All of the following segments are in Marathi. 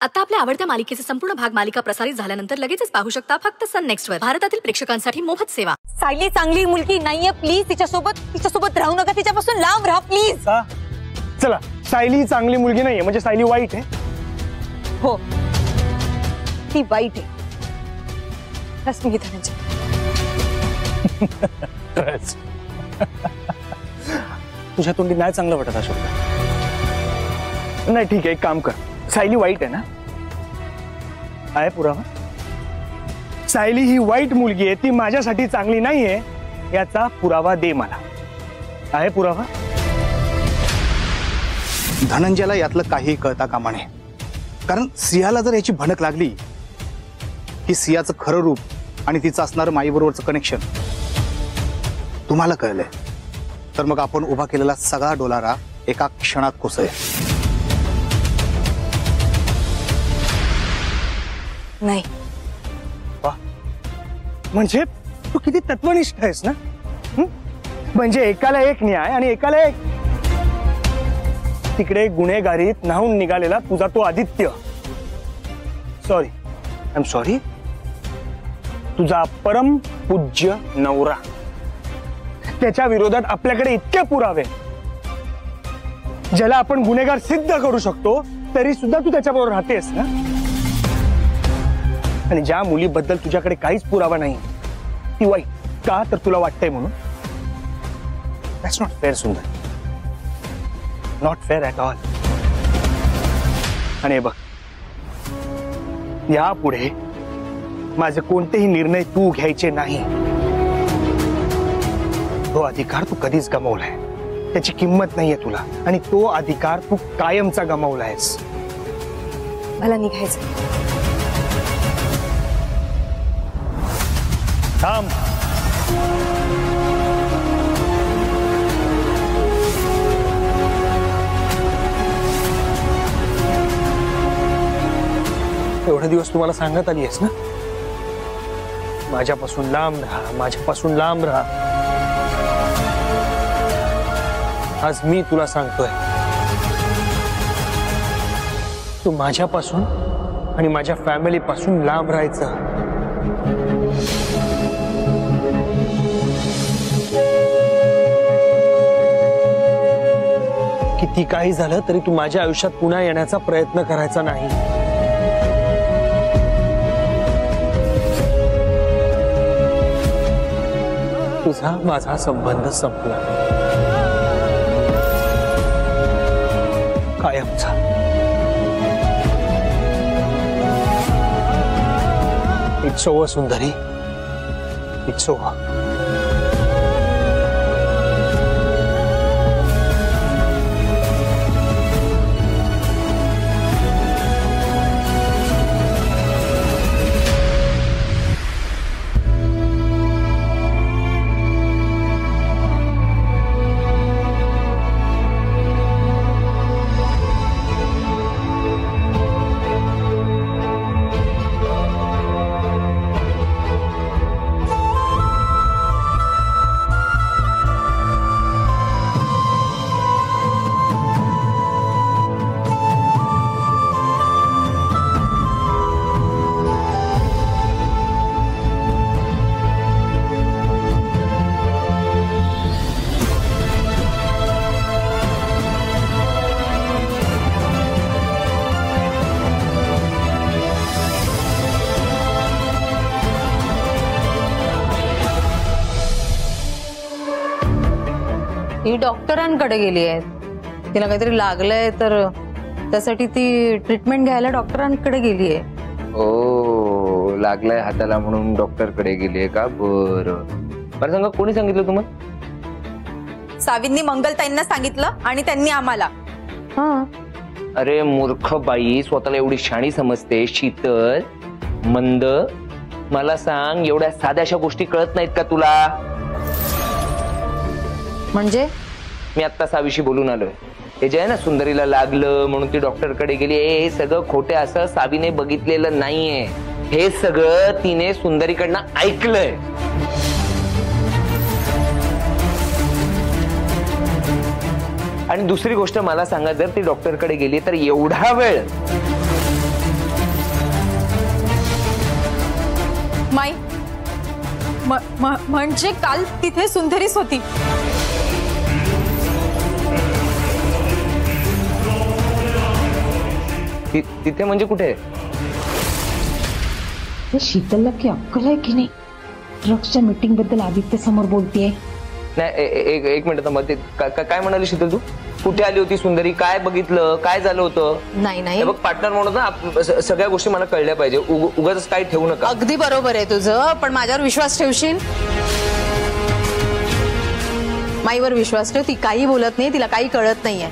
आता आपल्या आवडत्या मालिकेचे संपूर्ण भाग मालिका प्रसारित झाल्यानंतर लगेचच पाहू शकता फक्त सन नेक्स्ट वर. भारतातील प्रेक्षकांसाठी मोफत सेवा. सायली चांगली मुलगी नाहीये, प्लीज तिच्यासोबत राहू नका, तिच्यापासून लांब राहा प्लीज. चला, सायली चांगली मुलगी नाहीये म्हणजे सायली वाईट आहे? हो, ती वाईट आहे. रस मी धनंजय. तुझ्या तोंडी नाही चांगलं वाटत हा शब्द. नाही ठीक आहे, एक काम कर, सायली वाईट आहे ना? आहे पुरावा? सायली ही वाईट मुलगी आहे, ती माझ्यासाठी चांगली नाहीये याचा पुरावा दे मला. आहे पुरावा? धनंजयला यातलं काही कळता कामा नये, कारण सियाला जर याची भणक लागली की सियाचं खरं रूप आणि तिचं असणारं माईबरोबरचं कनेक्शन तुम्हाला कळलंय तर मग आपण उभा केलेला सगळा डोलारा एका क्षणात कोसळेल. नाही. म्हणजे तू किती तत्वनिष्ठ आहेस ना? म्हणजे एकाला एक न्याय आणि एकाला एक. तिकडे गुन्हेगारीत न्हाऊन निघालेला तुझा तो Aditya, sorry I am sorry, तुझा परम पूज्य नवरा, त्याच्या विरोधात आपल्याकडे इतके पुरावे, ज्याला आपण गुन्हेगार सिद्ध करू शकतो, तरी सुद्धा तू त्याच्याबरोबर राहतेस ना? आणि ज्या मुलीबद्दल तुझ्याकडे काहीच पुरावा नाही ती वाईट का, तर तुला वाटतंय म्हणून? दॅट्स नॉट फेअर सुंदर, नॉट फेअर ॲट ऑल. आणि बघ, यापुढे माझे कोणतेही निर्णय तू घ्यायचे नाही. तो अधिकार तू कधीच गमावलाय, त्याची किंमत नाहीये तुला, आणि तो अधिकार तू कायमचा गमावलायस. मला निघायचं. थांब. एवढे दिवस तुम्हाला सांगत आली आहेस ना, माझ्यापासून लांब राहा, माझ्यापासून लांब राहा. आज मी तुला सांगतोय, तू माझ्यापासून आणि माझ्या फॅमिली पासून लांब राहायचं. किती काही झालं तरी तू माझ्या आयुष्यात पुन्हा येण्याचा प्रयत्न करायचा नाही. तुझा माझा संबंध संपला, कायमचा. It's over Sundari, it's over. ही डॉक्टरांकडे गेली आहे, तिला काहीतरी लागलंय तर त्यासाठी ती ट्रीटमेंट घ्यायला डॉक्टरांकडे गेली आहे. ओ, लागलाय हाताला म्हणून डॉक्टरकडे गेली आहे का? बरं बरं, सांगा कोणी सांगितलं तुम्हाला? सावींनी मंगलताईंना सांगितलं आणि त्यांनी आम्हाला. अरे मूर्ख बाई, स्वतःला एवढी शाणी समजते, शीतल मंद. मला सांग, एवढ्या साध्याशा गोष्टी कळत नाहीत का तुला? म्हणजे मी आता सावीशी बोलून आलोय. हे जे आहे ना, सुंदरीला लागलं म्हणून ती डॉक्टरकडे गेली, हे सगळं खोटे, असं सावीने बघितलेलं नाहीये. हे सगळं तिने सुंदरीकडनं ऐकलंय. आणि दुसरी गोष्ट मला सांगा, जर ती डॉक्टरकडे गेली तर एवढा वेळ म्हणजे काल तिथे सुंदरीच होती. तिथे म्हणजे कुठे? शीतलला की अक्कल आहे की नाही? ट्रक्सच्या मीटिंग बद्दल आदित्य समोर बोलतेय. नाही एक मिनिट मध्ये काय म्हणाली शीतल तू? कुठे आली होती सुंदरी? काय बघितलं? काय झालं होतं? नाही बघ पार्टनर म्हणून ना सगळ्या गोष्टी मला कळल्या पाहिजे. उगाच काही ठेवू नका. अगदी बरोबर आहे तुझं, पण माझ्यावर विश्वास ठेवशील? माईवर विश्वास ठेव. ती काही बोलत नाही, तिला काही कळत नाहीये.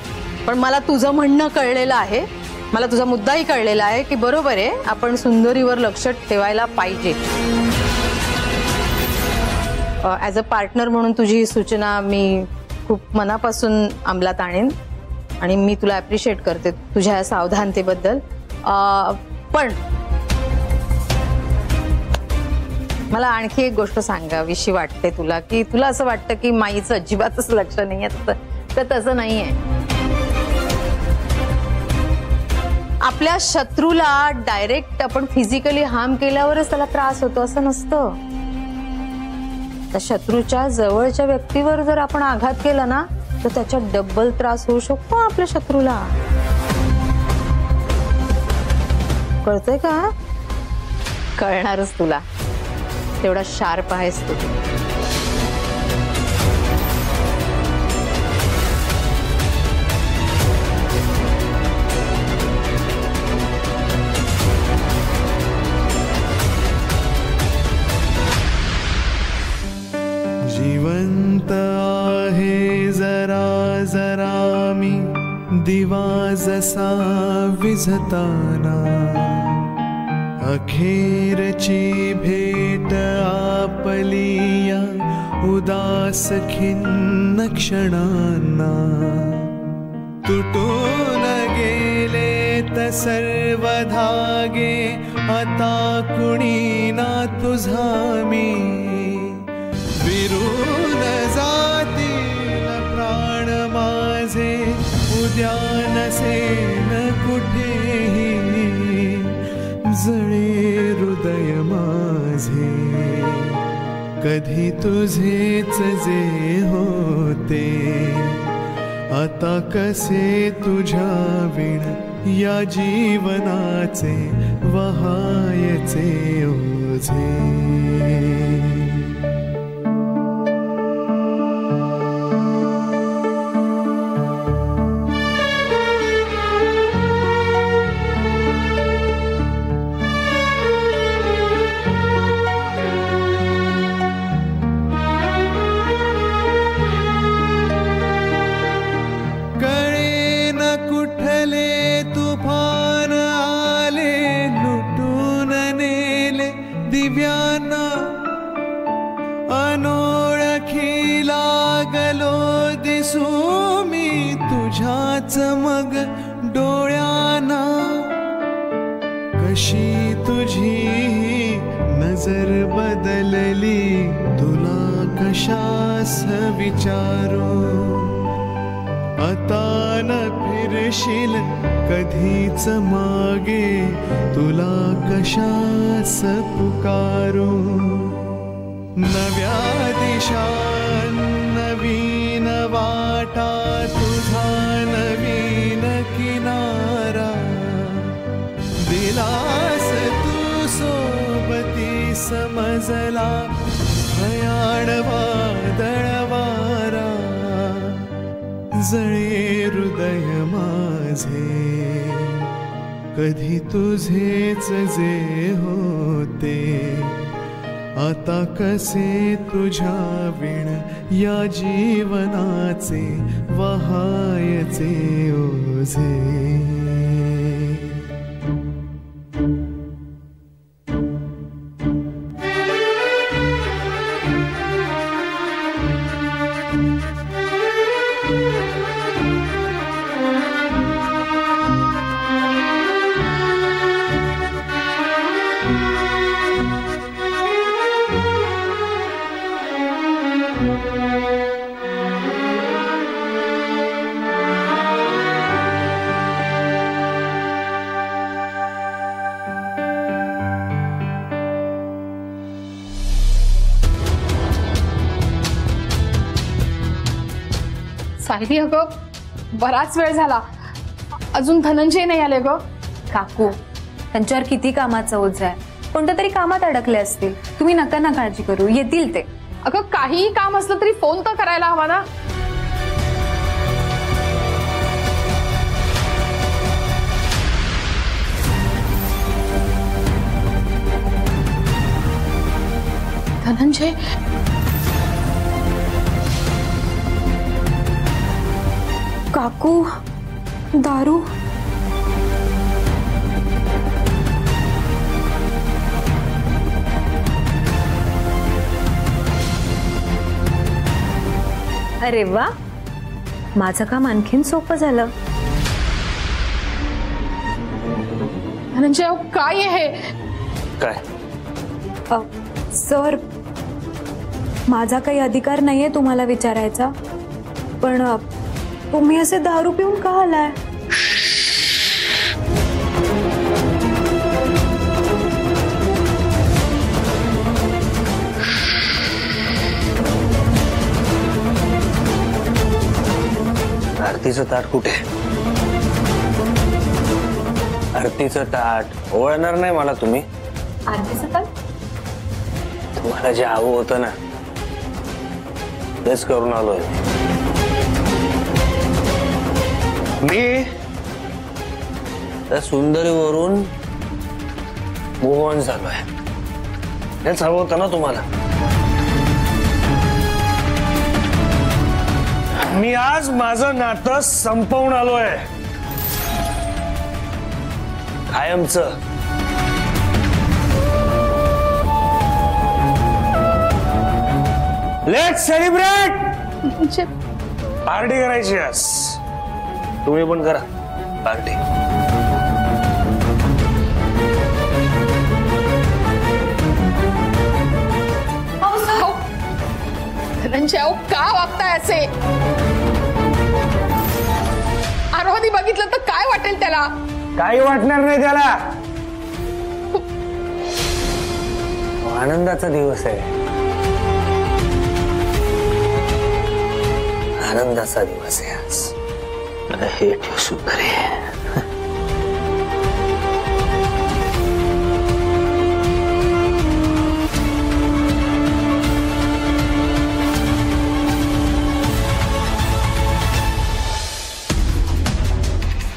पण मला तुझं म्हणणं कळलेलं आहे, मला तुझा मुद्दाही कळलेला आहे की बरोबर आहे, आपण सुंदरीवर लक्ष ठेवायला पाहिजे. ॲज अ पार्टनर म्हणून तुझी सूचना मी खूप मनापासून अंमलात आणेन आणि मी तुला ॲप्रिशिएट करते तुझ्या या सावधानतेबद्दल. पण मला आणखी एक गोष्ट सांगावीशी वाटते तुला, की तुला असं वाटतं की माईचं अजिबातच लक्ष नाहीये, तर तसं नाहीये. आपल्या शत्रूला डायरेक्ट आपण फिजिकली हार्म केल्यावरच त्याला त्रास होतो असं नसतं. त्या शत्रूच्या जवळच्या व्यक्तीवर जर आपण आघात केला ना तर त्याचा डबल त्रास होऊ शकतो आपल्या शत्रूला. कळतंय का? कळणारच तुला, तेवढा शार्प आहेस तू. जिवंत आहे जरा जरा मी दिवा जसा विझताना, अखेरची भेट आपली या उदास खिन्न क्षणांना. तुटून गेले तर सर्व धागे, आता कुणी ना तुझा मी. विरून जातील प्राण माझे, उद्या नसेन कुठेही. जळे हृदय माझे कधी तुझेच जे होते, आता कसे तुझ्या विण या जीवनाचे वहायचे ओझे. दिव्याना अनोळखी लागलो दिसू मी तुझ्याच मग डोळ्याना. कशी तुझी नजर बदलली तुला कशास विचारू. आता न फिरशील कधीच मागे तुला कशास पुकारू. नव्या दिशा नवीन वाटा तुझा नवीन किनारा. दिलास तू सोबती समजला भयाण वादळवारा. जळे हृदय माझे कधी तुझेच जे होते, आता कसे तुझ्या विण या जीवनाचे वहायचे ओझे. सायली अगं, बराच वेळ झाला, अजून धनंजय नाही आले ग. काकू, त्यांच्यावर किती कामाचा ओझ आहे, कोणत्या तरी कामात अडकले असतील. तुम्ही नका ना काळजी करू, येतील ते. अगं काहीही काम असलं तरी फोन तर करायला हवा ना. धनंजय, काकू, दारू. अरे वा, माझं काम आणखीन सोपं झालं. धनंजय अहो, काय आहे काय? सर, माझा काही अधिकार नाहीये तुम्हाला विचारायचा, पण तुम्ही असे दारू पिऊन का आलाय? आरतीचं ताट कुठे? आरतीचं ताट ओळणार नाही मला तुम्ही? आरतीचं ताट? तुम्हाला जे हवं होतं ना तेच करून आलोय मी. त्या सुंदरीवरून मूव्ह ऑन झालोय. हेच हवं होतं ना तुम्हाला? मी आज माझं नातं संपवून आलोय, कायमचं. Let's celebrate. धनंजय, पार्टी करायची आज. तुम्ही पण करा पार्टी. अहो, धनंजय अहो, का वागताय असे? आरोहनी बघितलं तर काय वाटेल त्याला? काही वाटणार नाही त्याला. आनंदाचा दिवस आहे, आनंदाचा दिवस आहे आज. हे ठेव सुंदरी.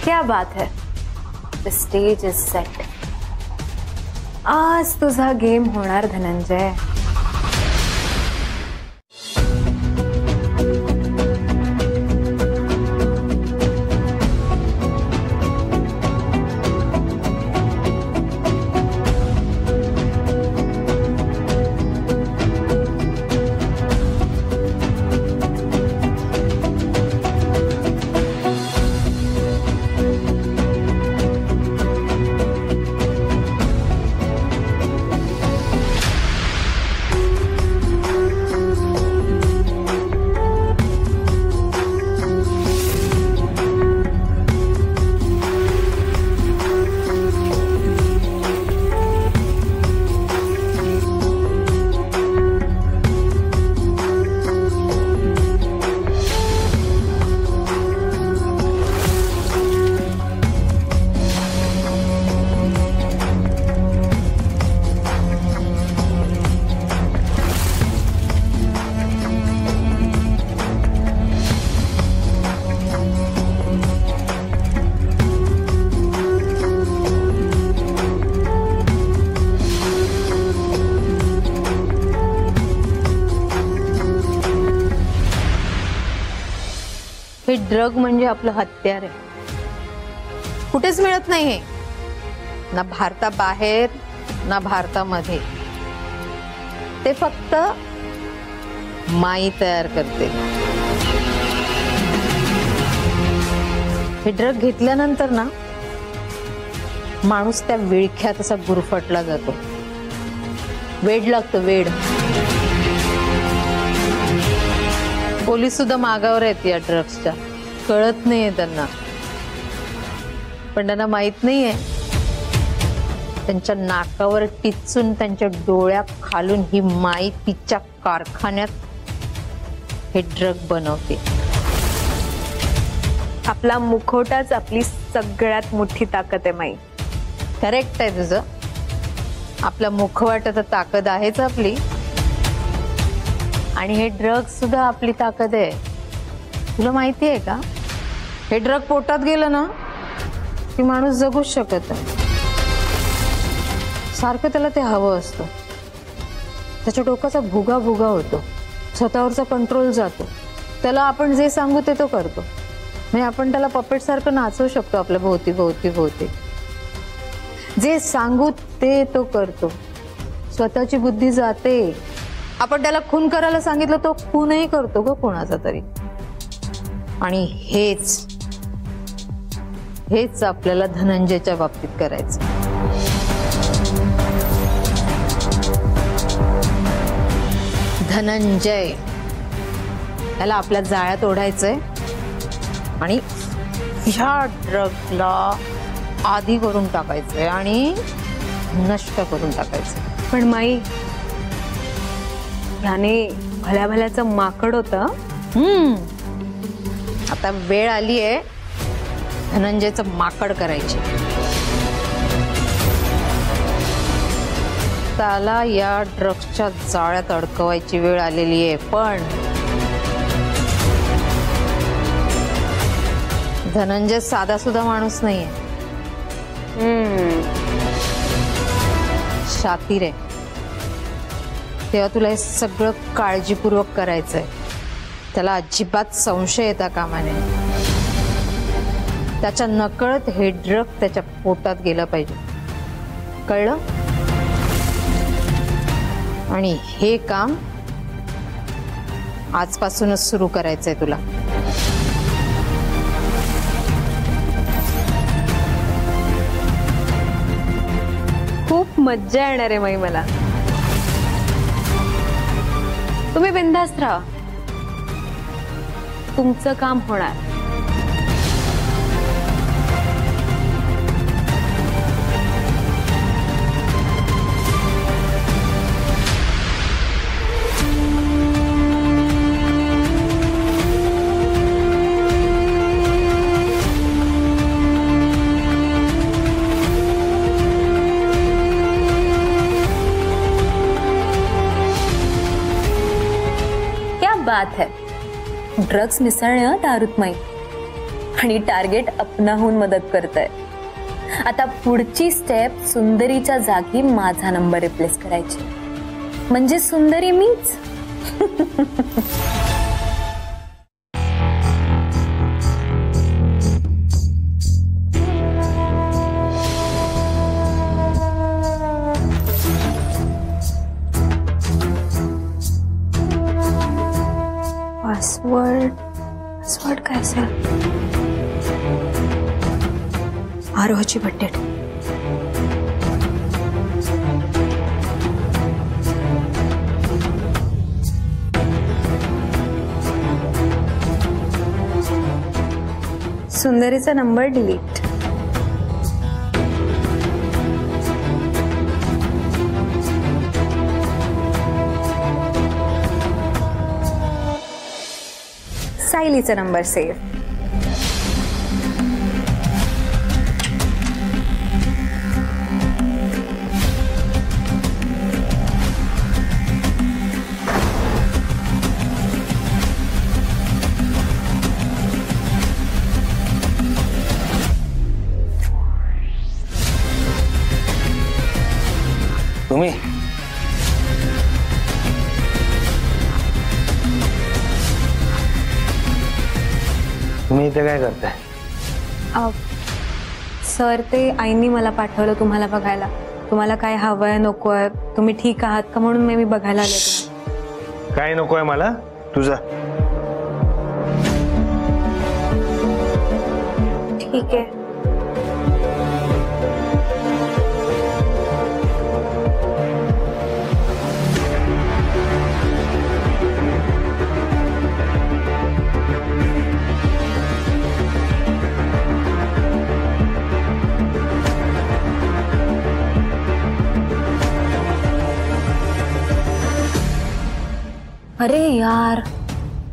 क्या बात है, द स्टेज इज सेट. आज तुझा गेम होणार धनंजय. हे ड्रग म्हणजे आपलं हत्यार आहे, कुठेच मिळत नाही हे, ना भारताबाहेर ना भारतामध्ये. ते फक्त माई तयार करते. हे ड्रग घेतल्यानंतर ना माणूस त्या विळख्यात असा गुरफटला जातो. वेड लागतं, वेड. पोलीस सुद्धा मागावर आहेत या ड्रग्सच्या. कळत नाहीये त्यांना, पण त्यांना माहित नाहीये त्यांच्या नाकावर टिचून त्यांच्या डोळ्या खालून ही माई तिच्या कारखान्यात हे ड्रग बनवते. आपला मुखवटाच आपली सगळ्यात मोठी ताकद आहे माई. करेक्ट आहे तुझं. आपला मुखवटा तर ताकद आहेच आपली, आणि हे ड्रग सुद्धा आपली ताकद आहे. तुला माहिती आहे का, हे ड्रग पोटात गेलं ना की माणूस जगूच शकत नाही. सारखं त्याला ते हवं असतं. त्याच्या डोक्याचा भुगा भुगा होतो, स्वतःवरचा कंट्रोल जातो. त्याला आपण जे सांगू ते तो करतो. म्हणजे आपण त्याला पपेट सारखं नाचवू शकतो आपल्या भोवती भोवती भोवती. जे सांगू ते तो करतो. स्वतःची बुद्धी जाते. आपण त्याला खून करायला सांगितलं तो खूनही करतो ग कोणाचा तरी. आणि हेच आपल्याला धनंजयच्या बाबतीत करायचं. धनंजय त्याला आपल्या जाळ्यात ओढायचंय आणि ह्या ड्रगला आधी करून टाकायचंय आणि नष्ट करून टाकायचं. पण माई, ह्याने भल्या भल्याचं माकड होतं. आता वेळ आली आहे धनंजयचं माकड करायची. त्याला या ड्रग्सच्या जाळ्यात अडकवायची वेळ आलेली आहे. पण धनंजय साधा सुद्धा माणूस नाहीये. शातीर आहे. तेव्हा तुला हे सगळं काळजीपूर्वक करायचंय. त्याला अजिबात संशय येता कामा नये. त्याच्या नकळत हे ड्रग त्याच्या पोटात गेलं पाहिजे. कळलं? आणि हे काम आजपासूनच सुरू करायचंय तुला. खूप मज्जा येणार आहे माई मला. तुम्ही बिनधास्त राहा, तुमचं काम होणार. बात है. ड्रग्स मिसळणं दारूत माई आणि टार्गेट अपनाहून मदत करतंय. आता पुढची स्टेप सुंदरीच्या जागी माझा नंबर रिप्लेस करायची. म्हणजे सुंदरी मीच. पासवर्ड काय असेल? आरोहची बर्थडे. सुंदरीचा नंबर डिलीट. सायलीचा नंबर सेव्ह. तुम्ही इथे काय करताय? सर, ते आईनी मला पाठवलं तुम्हाला बघायला. तुम्हाला काय हवंय नकोय, तुम्ही ठीक आहात का म्हणून मी बघायला आले तुम्हाला. काय नकोय मला? तुझा ठीक आहे. अरे यार,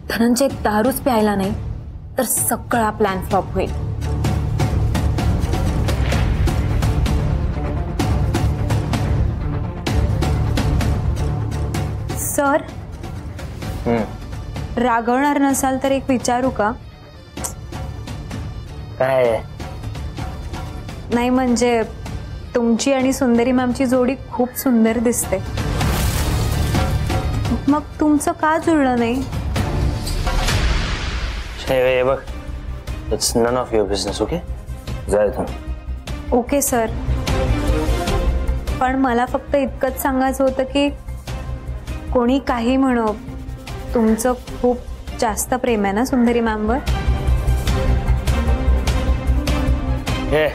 धनंजय दारूच प्यायला नाही तर सगळा प्लॅन फ्लॉप होईल. सर, रागवणार नसाल तर एक विचारू का? काय? नाही म्हणजे तुमची आणि सुंदरी मॅमची जोडी खूप सुंदर दिसते. मग तुमचं का जुळलं नाही? हे बघ, it's none of your business. Okay, जा इथून. ओके सर, पण मला फक्त इतकंच सांगायचं होतं की कोणी काही म्हणो, तुमचं खूप जास्त प्रेम आहे ना सुंदरी मॅमवर? हे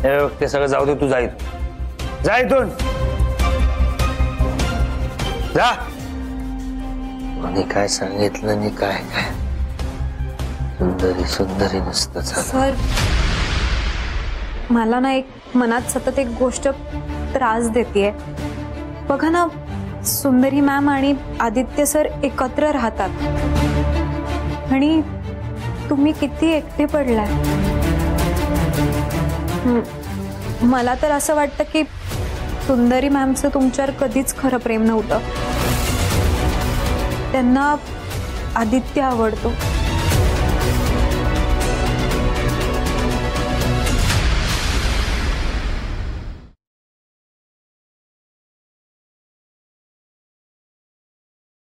बघ, ते सगळं जाऊ दे, तू जा इथून. जा इथून, जा. आणि काय सांगितलं आणि काय काय सुंदरी सुंदरी नसतं. सर, मला ना एक मनात सतत एक गोष्ट त्रास देतेय. बघा ना, सुंदरी मॅम आणि आदित्य सर एकत्र राहतात आणि तुम्ही किती एकटे पडलाय. मला तर असं वाटतं की सुंदरी मॅमचं तुमच्यावर कधीच खरं प्रेम नव्हतं. त्यांना आदित्य आवडतो.